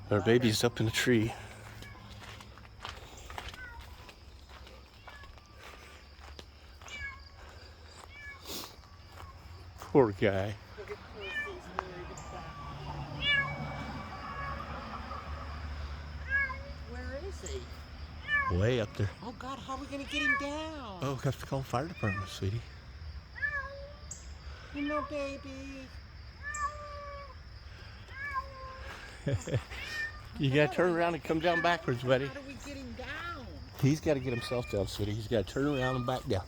Our baby's up in the tree. Poor guy. Where is he? Way up there. Oh God, how are we gonna get him down? Oh, we have to call the fire department, sweetie. You know, baby. You gotta turn around and come down backwards, buddy. How do we get him down? He's gotta get himself down, sweetie. He's gotta turn around and back down.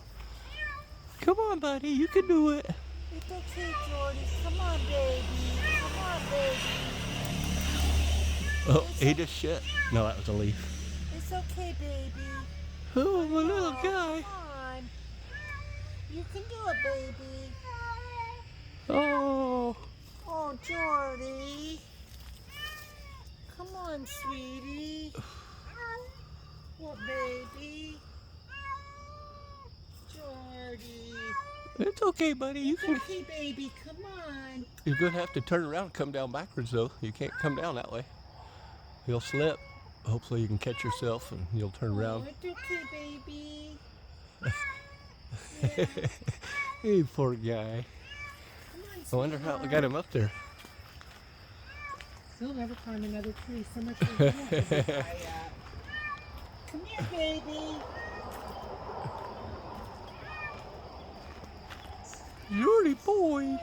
Come on, buddy. You can do it. It's okay, Jordy. Come on, baby. Come on, baby. Oh, he just shit. No, that was a leaf. It's okay, baby. Oh, my little guy. Come on. You can do it, baby. Oh. Oh, Jordy. Come on, sweetie. What, baby? Jordy. It's okay, buddy. You It's can. okay, baby. Come on. You're gonna have to turn around and come down backwards, though. You can't come down that way. You'll slip. Hopefully, you can catch yourself and you'll turn around. Oh, it's okay, baby. Hey, poor guy. Come on, I wonder how we sweetheart. got him up there. He'll never climb another tree. So much for you have to be high up. Come here, baby. Jordy boy. Jordy.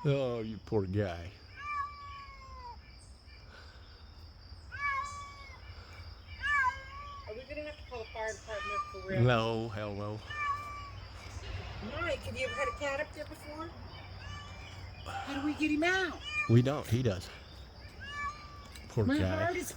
Oh, you poor guy. Are we gonna have to call the fire department for real? No, hell no. Mike, have you ever had a cat up there before? How do we get him out? We don't. He does. Poor My guy. heart is